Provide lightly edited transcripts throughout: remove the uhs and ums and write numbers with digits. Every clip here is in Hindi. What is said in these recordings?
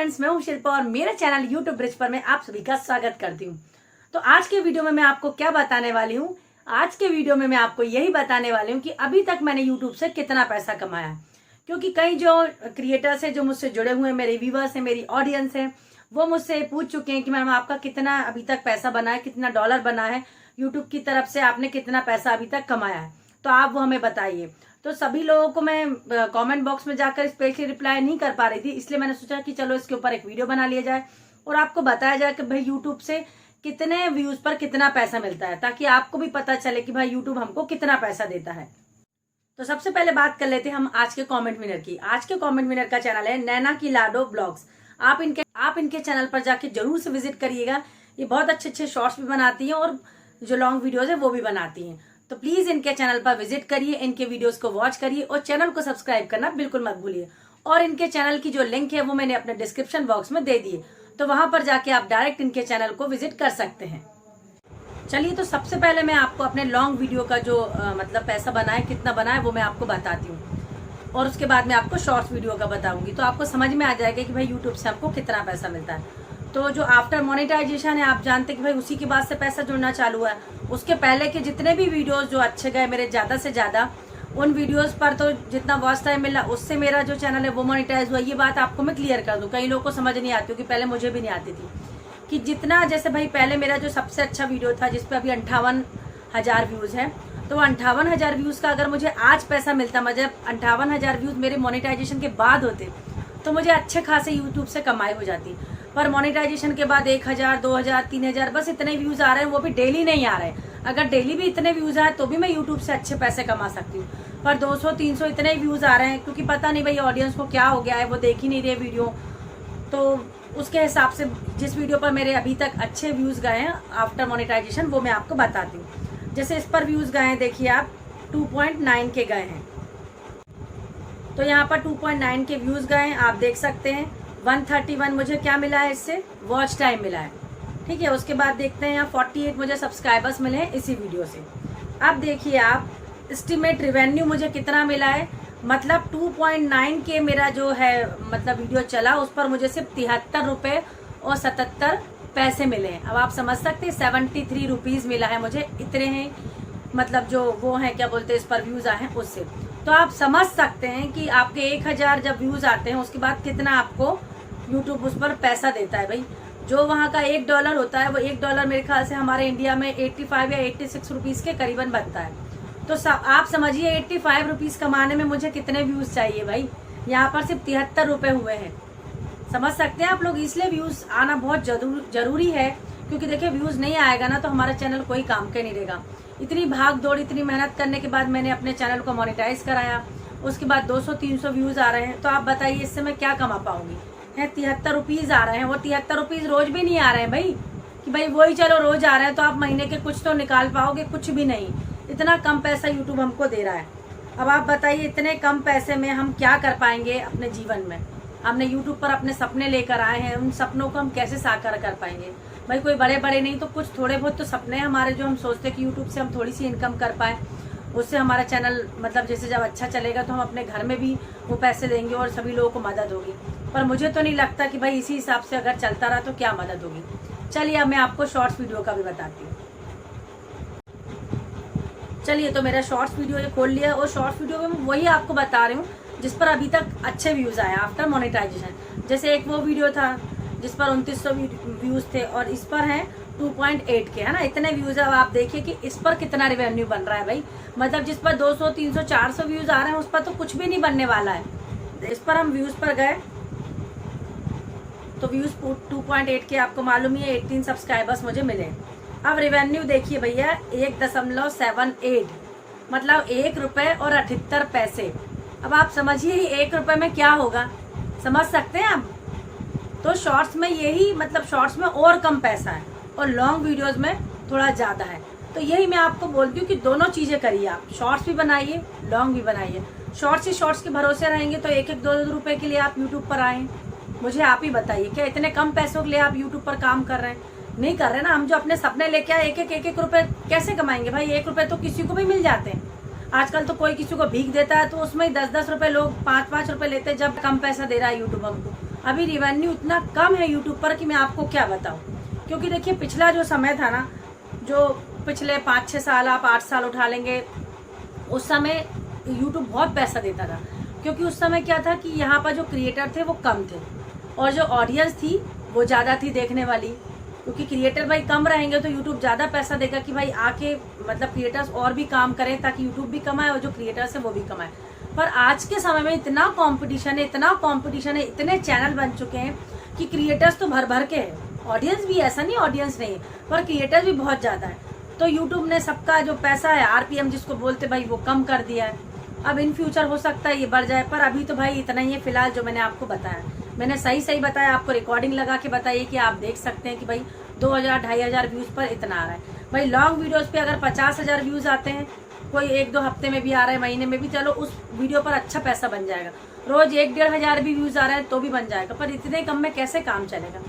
फ्रेंड्स, मैं हूं शिल्पा और मेरा चैनल यूट्यूब ब्रिज पर मैं आप सभी का स्वागत करती हूं। तो आज के वीडियो में मैं आपको क्या बताने वाली हूं? आज के वीडियो में मैं आपको यही बताने वाली हूं कि अभी तक मैंने यूट्यूब से कितना पैसा कमाया है। क्योंकि कई जो क्रिएटर्स है, जो मुझसे जुड़े हुए हैं, मेरे व्यूवर्स हैं, मेरी ऑडियंस है, वो मुझसे पूछ चुके हैं कि मैम आपका कितना अभी तक पैसा बना है, कितना डॉलर बना है, यूट्यूब की तरफ से आपने कितना पैसा अभी तक कमाया है, तो आप वो हमें बताइए। तो सभी लोगों को मैं कमेंट बॉक्स में जाकर स्पेशली रिप्लाई नहीं कर पा रही थी, इसलिए मैंने सोचा कि चलो इसके ऊपर एक वीडियो बना लिया जाए और आपको बताया जाए कि भाई यूट्यूब से कितने व्यूज पर कितना पैसा मिलता है, ताकि आपको भी पता चले कि भाई यूट्यूब हमको कितना पैसा देता है। तो सबसे पहले बात कर लेते हैं हम आज के कमेंट विनर की। आज के कमेंट विनर का चैनल है नैना की लाडो ब्लॉग्स। आप इनके चैनल पर जाके जरूर से विजिट करिएगा। ये बहुत अच्छे अच्छे शॉर्ट्स भी बनाती हैं और जो लॉन्ग वीडियोज है वो भी बनाती हैं। तो प्लीज इनके चैनल पर विजिट करिए, इनके वीडियोस को वॉच करिए और चैनल को सब्सक्राइब करना बिल्कुल मत भूलिए। और इनके चैनल की जो लिंक है वो मैंने अपने डिस्क्रिप्शन बॉक्स में दे दी है, तो वहां पर जाके आप डायरेक्ट इनके चैनल को विजिट कर सकते हैं। चलिए, तो सबसे पहले मैं आपको अपने लॉन्ग वीडियो का जो मतलब पैसा बना है, कितना बना है, वो मैं आपको बताती हूँ और उसके बाद मैं आपको शॉर्ट्स वीडियो का बताऊंगी। तो आपको समझ में आ जाएगा कि भाई यूट्यूब से आपको कितना पैसा मिलता है। तो जो आफ्टर मोनेटाइजेशन है, आप जानते हैं कि भाई उसी के बाद से पैसा जुड़ना चालू है। उसके पहले के जितने भी वीडियोस जो अच्छे गए मेरे ज्यादा से ज्यादा, उन वीडियोस पर तो जितना वॉच टाइम मिला उससे मेरा जो चैनल है वो मोनेटाइज हुआ। ये बात आपको मैं क्लियर कर दूं, कई लोगों को समझ नहीं आती, क्योंकि पहले मुझे भी नहीं आती थी कि जितना, जैसे भाई पहले मेरा जो सबसे अच्छा वीडियो था जिसपे अभी 58,000 व्यूज है, तो 58,000 व्यूज का अगर मुझे आज पैसा मिलता, मतलब 58,000 व्यूज मेरे मोनेटाइजेशन के बाद होते, तो मुझे अच्छे खासे यूट्यूब से कमाई हो जाती। पर मोनेटाइजेशन के बाद 1,000, 2,000, 3,000 बस इतने व्यूज आ रहे हैं, वो भी डेली नहीं आ रहे हैं। अगर डेली भी इतने व्यूज आए तो भी मैं यूट्यूब से अच्छे पैसे कमा सकती हूँ, पर 200, 300 इतने व्यूज आ रहे हैं, क्योंकि पता नहीं भाई ऑडियंस को क्या हो गया है, वो देख ही नहीं रहे वीडियो। तो उसके हिसाब से जिस वीडियो पर मेरे अभी तक अच्छे व्यूज गए हैं आफ्टर मोनेटाइजेशन, वो मैं आपको बताती हूँ। जैसे इस पर व्यूज गए हैं, देखिए आप 2.9 के गए हैं। तो यहाँ पर 2.9 के व्यूज गए हैं, आप देख सकते हैं। 131 मुझे क्या मिला है, इससे वॉच टाइम मिला है, ठीक है। उसके बाद देखते हैं यहाँ 48 मुझे सब्सक्राइबर्स मिले हैं इसी वीडियो से। अब देखिए आप, एस्टिमेट रेवेन्यू मुझे कितना मिला है, मतलब 2.9 के मेरा जो है मतलब वीडियो चला, उस पर मुझे सिर्फ 73 रुपये और 77 पैसे मिले हैं। अब आप समझ सकते हैं 73 रुपीज मिला है मुझे, इतने हैं मतलब जो वो है क्या बोलते हैं, इस पर व्यूज आए हैं उससे। तो आप समझ सकते हैं कि आपके 1,000 जब व्यूज आते हैं उसके बाद कितना आपको यूट्यूब उस पर पैसा देता है। भाई जो वहाँ का $1 होता है, वो $1 मेरे ख्याल से हमारे इंडिया में 85 या 86 रुपीज के करीबन बनता है। तो आप समझिए 85 रुपीज कमाने में मुझे कितने व्यूज चाहिए भाई। यहाँ पर सिर्फ 73 रुपए हुए हैं, समझ सकते हैं आप लोग। इसलिए व्यूज आना बहुत जरूरी है, क्योंकि देखिए व्यूज नहीं आएगा ना तो हमारा चैनल कोई काम के नहीं रहेगा। इतनी भाग दौड़, इतनी मेहनत करने के बाद मैंने अपने चैनल को मोनेटाइज कराया, उसके बाद 200-300 व्यूज आ रहे हैं, तो आप बताइए इससे मैं क्या कमा पाऊंगी। है 73 रुपीज आ रहे हैं, वो 73 रुपीज रोज भी नहीं आ रहे हैं भाई, कि भाई वही चलो रोज आ रहे हैं तो आप महीने के कुछ तो निकाल पाओगे, कुछ भी नहीं। इतना कम पैसा यूट्यूब हमको दे रहा है। अब आप बताइए इतने कम पैसे में हम क्या कर पाएंगे अपने जीवन में। हमने यूट्यूब पर अपने सपने लेकर आए हैं, उन सपनों को हम कैसे साकार कर पाएंगे भाई। कोई बड़े बड़े नहीं तो कुछ थोड़े बहुत तो सपने हैं हमारे, जो हम सोचते हैं कि यूट्यूब से हम थोड़ी सी इनकम कर पाए, उससे हमारा चैनल मतलब जैसे जब अच्छा चलेगा तो हम अपने घर में भी वो पैसे देंगे और सभी लोगों को मदद होगी। पर मुझे तो नहीं लगता कि भाई इसी हिसाब से अगर चलता रहा तो क्या मदद होगी। चलिए अब मैं आपको शॉर्ट्स वीडियो का भी बताती हूँ। चलिए, तो मेरा शॉर्ट्स वीडियो ये खोल लिया और शॉर्ट्स वीडियो में मैं वही आपको बता रही हूँ जिस पर अभी तक अच्छे व्यूज आए आफ्टर मोनेटाइजेशन। जैसे एक वो वीडियो था जिस पर 2900 व्यूज थे और इस पर है 2.8 के, है ना, इतने व्यूज है। अब आप देखिए कि इस पर कितना रेवेन्यू बन रहा है भाई। मतलब जिस पर 200, 300, 400 व्यूज आ रहे हैं उस पर तो कुछ भी नहीं बनने वाला है। इस पर हम व्यूज पर गए तो व्यूज 2.8 के आपको मालूम ही है, 18 सब्सक्राइबर्स मुझे मिले। अब रेवेन्यू देखिए भैया 1.78, मतलब 1 रुपए और 78 पैसे। अब आप समझिए 1 रुपए में क्या होगा, समझ सकते हैं आप। तो शॉर्ट्स में यही मतलब शॉर्ट्स में और कम पैसा है और लॉन्ग वीडियोस में थोड़ा ज्यादा है। तो यही मैं आपको बोलती हूँ कि दोनों चीजें करिए आप, शॉर्ट्स भी बनाइए, लॉन्ग भी बनाइए। शॉर्ट्स ही शॉर्ट्स के भरोसे रहेंगे तो 1-1, 2-2 रुपए के लिए आप यूट्यूब पर आए। मुझे आप ही बताइए, क्या इतने कम पैसों के लिए आप यूट्यूब पर काम कर रहे हैं? नहीं कर रहे ना। हम जो अपने सपने लेके आए 1-1 रुपए कैसे कमाएंगे भाई? 1 रुपए तो किसी को भी मिल जाते हैं। आजकल तो कोई किसी को भीख देता है तो उसमें 10-10 रुपए लोग 5-5 रुपए लेते हैं, जब कम पैसा दे रहा है यूट्यूब हमको। अभी रिवेन्यू इतना कम है यूट्यूब पर कि मैं आपको क्या बताऊं। क्योंकि देखिए पिछला जो समय था ना, जो पिछले 5-6 साल, आप 8 साल उठा लेंगे, उस समय यूट्यूब बहुत पैसा देता था। क्योंकि उस समय क्या था कि यहाँ पर जो क्रिएटर थे वो कम थे और जो ऑडियंस थी वो ज़्यादा थी देखने वाली। क्योंकि क्रिएटर भाई कम रहेंगे तो यूट्यूब ज़्यादा पैसा देगा कि भाई आके मतलब क्रिएटर्स और भी काम करें ताकि यूट्यूब भी कमाए और जो क्रिएटर्स है वो भी कमाए। पर आज के समय में इतना कंपटीशन है, इतना कंपटीशन है, इतने चैनल बन चुके हैं कि क्रिएटर्स तो भर भर के है। ऑडियंस भी ऐसा नहीं ऑडियंस नहीं है, पर क्रिएटर्स भी बहुत ज़्यादा है। तो यूट्यूब ने सबका जो पैसा है RPM जिसको बोलते भाई वो कम कर दिया है। अब इन फ्यूचर हो सकता है ये बढ़ जाए, पर अभी तो भाई इतना ही है फिलहाल जो मैंने आपको बताया। मैंने सही बताया, आपको रिकॉर्डिंग लगा के बताइए कि आप देख सकते हैं कि भाई 2000-2500 व्यूज़ पर इतना आ रहा है। भाई लॉन्ग वीडियोस पे अगर 50,000 व्यूज़ आते हैं, कोई 1-2 हफ्ते में भी आ रहा है, महीने में भी, चलो उस वीडियो पर अच्छा पैसा बन जाएगा। रोज 1-1.5 हजार भी व्यूज़ आ रहे हैं तो भी बन जाएगा, पर इतने कम में कैसे काम चलेगा।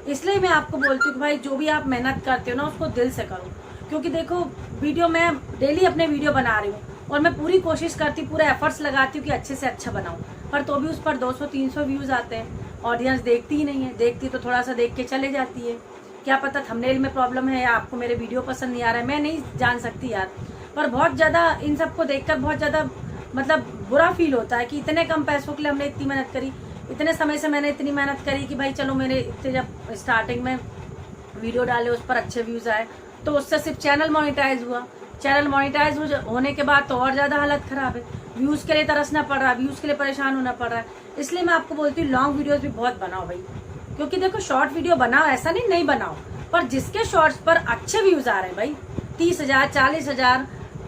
इसलिए मैं आपको बोलती हूँ भाई जो भी आप मेहनत करते हो ना उसको दिल से करो। क्योंकि देखो वीडियो मैं डेली अपने वीडियो बना रही हूँ और मैं पूरी कोशिश करती हूँ, पूरा एफर्ट्स लगाती हूँ कि अच्छे से अच्छा बनाऊँ, पर तो भी उस पर 200-300 व्यूज़ आते हैं। ऑडियंस देखती ही नहीं है, देखती तो थोड़ा सा देख के चले जाती है। क्या पता थंबनेल में प्रॉब्लम है या आपको मेरे वीडियो पसंद नहीं आ रहा है, मैं नहीं जान सकती यार। पर बहुत ज़्यादा इन सबको देखकर बहुत ज़्यादा मतलब बुरा फील होता है कि इतने कम पैसों के लिए हमने इतनी मेहनत करी, इतने समय से मैंने इतनी मेहनत करी कि भाई चलो मेरे इतने जब स्टार्टिंग में वीडियो डाले उस पर अच्छे व्यूज़ आए तो उससे सिर्फ चैनल मोनेटाइज हुआ। चैनल मोनेटाइज होने के बाद तो और ज़्यादा हालत ख़राब है, व्यूज़ के लिए तरसना पड़ रहा है, व्यूज़ के लिए परेशान होना पड़ रहा है। इसलिए मैं आपको बोलती हूँ लॉन्ग वीडियोज़ भी बहुत बनाओ भाई। क्योंकि देखो शॉर्ट वीडियो बनाओ, ऐसा नहीं बनाओ, पर जिसके शॉर्ट्स पर अच्छे व्यूज़ आ रहे हैं भाई 30,000, 40,000,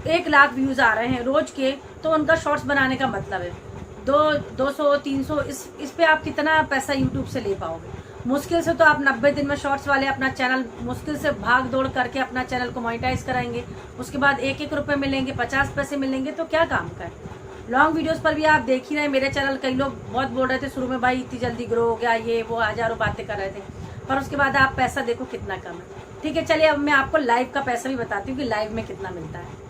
1 लाख व्यूज़ आ रहे हैं रोज के, तो उनका शॉर्ट्स बनाने का मतलब है 200-300, इस पे आप कितना पैसा यूट्यूब से ले पाओगे। मुश्किल से तो आप 90 दिन में शॉर्ट्स वाले अपना चैनल मुश्किल से भाग दौड़ करके अपना चैनल को मोनेटाइज कराएंगे, उसके बाद 1-1 रुपये मिलेंगे, 50 पैसे मिलेंगे, तो क्या काम का है। लॉन्ग वीडियोस पर भी आप देख ही रहे, मेरे चैनल कई लोग बहुत बोल रहे थे शुरू में भाई इतनी जल्दी ग्रो हो गया, ये वो हजारों बातें कर रहे थे, पर उसके बाद आप पैसा देखो कितना कम है। ठीक है, चलिए अब मैं आपको लाइव का पैसा भी बताती हूँ कि लाइव में कितना मिलता है।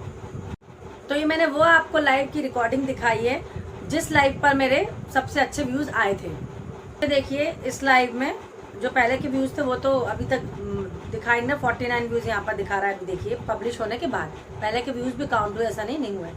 तो ये मैंने वो आपको लाइव की रिकॉर्डिंग दिखाई है जिस लाइव पर मेरे सबसे अच्छे व्यूज़ आए थे। देखिए इस लाइव में जो पहले के व्यूज़ थे वो तो अभी तक दिखाई ना, 49 व्यूज़ यहाँ पर दिखा रहा है। देखिए पब्लिश होने के बाद पहले के व्यूज़ भी काउंट हुए, ऐसा नहीं हुए।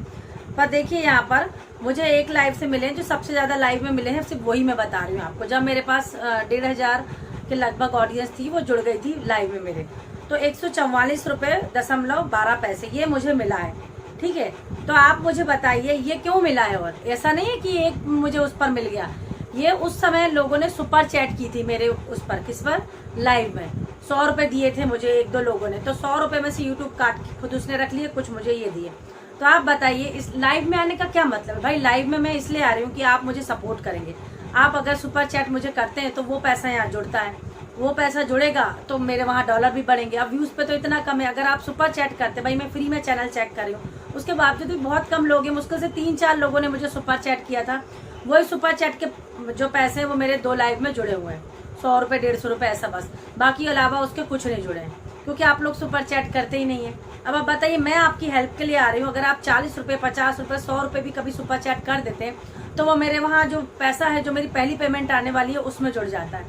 पर देखिए यहाँ पर मुझे एक लाइव से मिले जो सबसे ज़्यादा लाइव में मिले हैं, सिर्फ वही मैं बता रही हूँ आपको। जब मेरे पास 1,500 के लगभग ऑडियंस थी, वो जुड़ गई थी लाइव में मेरे, तो 144.12 ये मुझे मिला है। ठीक है, तो आप मुझे बताइए ये क्यों मिला है। और ऐसा नहीं है कि एक मुझे उस पर मिल गया, ये उस समय लोगों ने सुपर चैट की थी मेरे उस पर, किस पर, लाइव में 100 रुपये दिए थे मुझे 1-2 लोगों ने, तो 100 रुपये में से यूट्यूब काट के खुद उसने रख लिए, कुछ मुझे ये दिए। तो आप बताइए इस लाइव में आने का क्या मतलब है। भाई लाइव में मैं इसलिए आ रही हूँ कि आप मुझे सपोर्ट करेंगे। आप अगर सुपर चैट मुझे करते हैं तो वो पैसा यहाँ जुड़ता है, वो पैसा जुड़ेगा तो मेरे वहाँ डॉलर भी बढ़ेंगे। अब व्यूज़ पे तो इतना कम है, अगर आप सुपर चैट करते, भाई मैं फ्री में चैनल चेक कर रही हूँ, उसके बावजूद भी बहुत कम लोग हैं, मुश्किल से 3-4 लोगों ने मुझे सुपर चैट किया था। वही सुपर चैट के जो पैसे हैं वो मेरे 2 लाइव में जुड़े हुए हैं, 100 रुपये 150 रुपये ऐसा बस, बाकी अलावा उसके कुछ नहीं जुड़े हैं, क्योंकि आप लोग सुपर चैट करते ही नहीं है। अब आप बताइए, मैं आपकी हेल्प के लिए आ रही हूँ, अगर आप 40 रुपये 50 रुपये 100 रुपये भी कभी सुपर चैट कर देते हैं तो वो मेरे वहाँ जो पैसा है, जो मेरी पहली पेमेंट आने वाली है, उसमें जुड़ जाता है।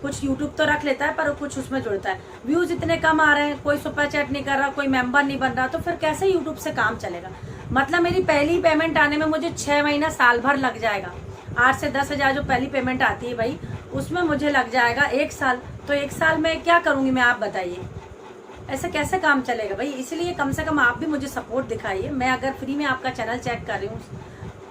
कुछ यूट्यूब तो रख लेता है पर कुछ उसमें जुड़ता है। व्यूज़ इतने कम आ रहे हैं, कोई सुपर चैट नहीं कर रहा, कोई मेंबर नहीं बन रहा, तो फिर कैसे यूट्यूब से काम चलेगा। मतलब मेरी पहली पेमेंट आने में मुझे 6 महीना साल भर लग जाएगा। 8 से 10 हज़ार जो पहली पेमेंट आती है भाई, उसमें मुझे लग जाएगा 1 साल। तो 1 साल में क्या करूँगी मैं, आप बताइए, ऐसे कैसे काम चलेगा भाई। इसलिए कम से कम आप भी मुझे सपोर्ट दिखाइए। मैं अगर फ्री में आपका चैनल चेक कर रही हूँ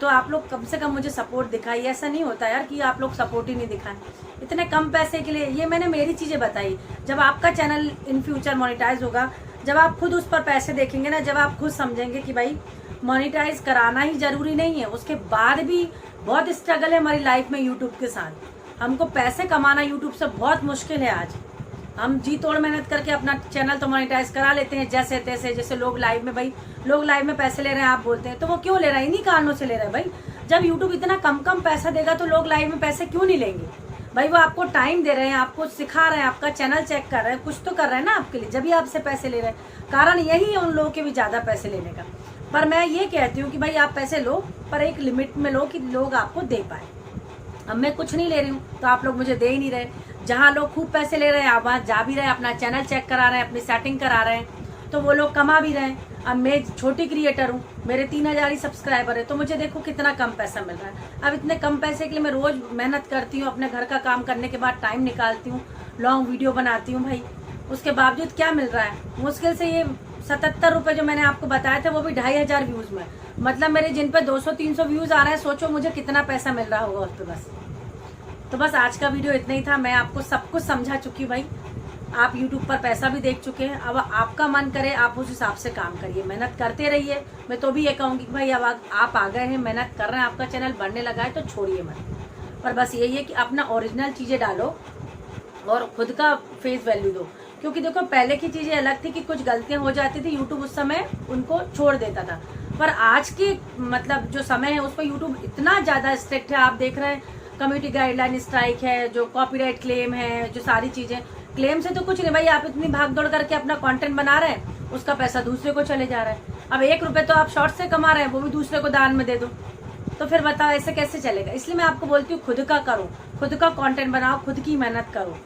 तो आप लोग कम से कम मुझे सपोर्ट दिखाइए। ऐसा नहीं होता यार कि आप लोग सपोर्ट ही नहीं दिखाएं इतने कम पैसे के लिए। ये मैंने मेरी चीज़ें बताई। जब आपका चैनल इन फ्यूचर मोनेटाइज होगा, जब आप खुद उस पर पैसे देखेंगे ना, जब आप खुद समझेंगे कि भाई मोनेटाइज कराना ही जरूरी नहीं है, उसके बाद भी बहुत स्ट्रगल है हमारी लाइफ में यूट्यूब के साथ। हमको पैसे कमाना यूट्यूब से बहुत मुश्किल है। आज हम जी तोड़ मेहनत करके अपना चैनल तो मोनेटाइज करा लेते हैं जैसे तैसे। जैसे लोग लाइव में, भाई लोग लाइव में पैसे ले रहे हैं आप बोलते हैं, तो वो क्यों ले रहे हैं, इन्हीं कारणों से ले रहे हैं भाई। जब यूट्यूब इतना कम पैसा देगा तो लोग लाइव में पैसे क्यों नहीं लेंगे भाई। वो आपको टाइम दे रहे हैं, आपको सिखा रहे हैं, आपका चैनल चेक कर रहे हैं, कुछ तो कर रहे हैं ना आपके लिए, जब भी आपसे पैसे ले रहे हैं। कारण यही है उन लोगों के भी ज्यादा पैसे लेने का। पर मैं ये कहती हूँ कि भाई आप पैसे लो, पर एक लिमिट में लो कि लोग आपको दे पाए। अब मैं कुछ नहीं ले रही हूँ तो आप लोग मुझे दे ही नहीं रहे। जहाँ लोग खूब पैसे ले रहे हैं आप वहाँ जा भी रहे हैं, अपना चैनल चेक करा रहे हैं, अपनी सेटिंग करा रहे हैं, तो वो लोग कमा भी रहे हैं। अब मैं छोटी क्रिएटर हूँ, मेरे 3000 ही सब्सक्राइबर है, तो मुझे देखो कितना कम पैसा मिल रहा है। अब इतने कम पैसे के लिए मैं रोज मेहनत करती हूँ, अपने घर का काम करने के बाद टाइम निकालती हूँ, लॉन्ग वीडियो बनाती हूँ भाई, उसके बावजूद क्या मिल रहा है? मुश्किल से ये 77 रुपये जो मैंने आपको बताया था वो भी 2500 व्यूज में, मतलब मेरे जिन पे 200-300 व्यूज आ रहे हैं, सोचो मुझे कितना पैसा मिल रहा होगा उस पर। बस तो बस आज का वीडियो इतना ही था। मैं आपको सब कुछ समझा चुकी हूँ भाई, आप YouTube पर पैसा भी देख चुके हैं। अब आपका मन करे आप उस हिसाब से काम करिए, मेहनत करते रहिए। मैं तो भी ये कहूँगी कि भाई अब आप आ गए हैं, मेहनत कर रहे हैं, आपका चैनल बढ़ने लगा है तो छोड़िए मत। पर बस यही है कि अपना ओरिजिनल चीज़ें डालो और खुद का फेस वैल्यू दो, क्योंकि देखो पहले की चीज़ें अलग थी कि कुछ गलतियाँ हो जाती थी, यूट्यूब उस समय उनको छोड़ देता था। पर आज की मतलब जो समय है उस पर यूट्यूब इतना ज़्यादा स्ट्रिक्ट है। आप देख रहे हैं कम्युनिटी गाइडलाइन स्ट्राइक है, जो कॉपीराइट क्लेम है, जो सारी चीज़ें, क्लेम से तो कुछ नहीं भाई, आप इतनी भाग दौड़ करके अपना कंटेंट बना रहे हैं, उसका पैसा दूसरे को चले जा रहा है। अब 1 रुपये तो आप शॉर्ट से कमा रहे हैं, वो भी दूसरे को दान में दे दो, तो फिर बताओ ऐसे कैसे चलेगा? इसलिए मैं आपको बोलती हूँ खुद का करो, खुद का कंटेंट बनाओ, खुद की मेहनत करो।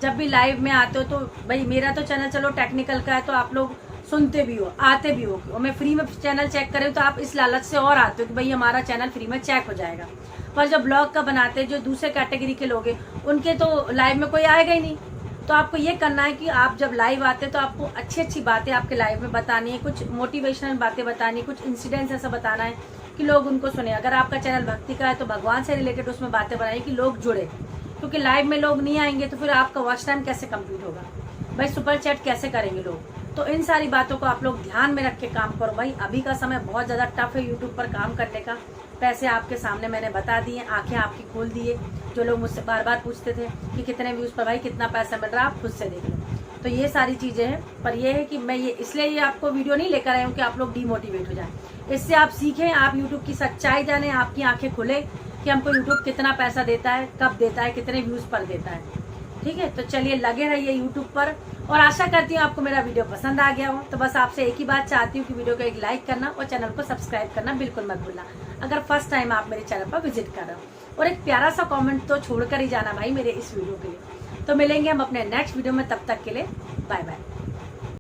जब भी लाइव में आते हो तो भाई मेरा तो चैनल चलो टेक्निकल का है तो आप लोग सुनते भी हो, आते भी हो, और मैं फ्री में चैनल चेक करे तो आप इस लालच से और आते हो कि भाई हमारा चैनल फ्री में चेक हो जाएगा। पर जब ब्लॉग का बनाते हैं, जो दूसरे कैटेगरी के लोग हैं उनके तो लाइव में कोई आएगा ही नहीं। तो आपको ये करना है कि आप जब लाइव आते हैं तो आपको अच्छी अच्छी बातें आपके लाइव में बतानी है, कुछ मोटिवेशनल बातें बतानी है, कुछ इंसिडेंट्स ऐसा बताना है कि लोग उनको सुने। अगर आपका चैनल भक्ति का है तो भगवान से रिलेटेड उसमें बातें बनाइए कि लोग जुड़े, क्योंकि लाइव में लोग नहीं आएंगे तो फिर आपका वॉच टाइम कैसे कंप्लीट होगा भाई, सुपर चैट कैसे करेंगे लोग? तो इन सारी बातों को आप लोग ध्यान में रख के काम करो भाई। अभी का समय बहुत ज़्यादा टफ है यूट्यूब पर काम करने का। पैसे आपके सामने मैंने बता दिए, आंखें आपकी खोल दिए। जो लोग मुझसे बार बार पूछते थे कि कितने व्यूज़ पर भाई कितना पैसा मिल रहा है, आप खुद से देख लो। तो ये सारी चीज़ें हैं, पर यह है कि मैं ये इसलिए ये आपको वीडियो नहीं लेकर आई हूँ कि आप लोग डिमोटिवेट हो जाए। इससे आप सीखें, आप यूट्यूब की सच्चाई जाने, आपकी आंखें खुले कि हमको यूट्यूब कितना पैसा देता है, कब देता है, कितने व्यूज़ पर देता है। ठीक है, तो चलिए लगे रहिए यूट्यूब पर, और आशा करती हूँ आपको मेरा वीडियो पसंद आ गया हो। तो बस आपसे एक ही बात चाहती हूँ कि वीडियो को एक लाइक करना और चैनल को सब्सक्राइब करना बिल्कुल मत भूलना, अगर फर्स्ट टाइम आप मेरे चैनल पर विजिट कर रहे हो। और एक प्यारा सा कमेंट तो छोड़कर ही जाना भाई मेरे इस वीडियो के लिए। तो मिलेंगे हम अपने नेक्स्ट वीडियो में, तब तक के लिए बाय बाय।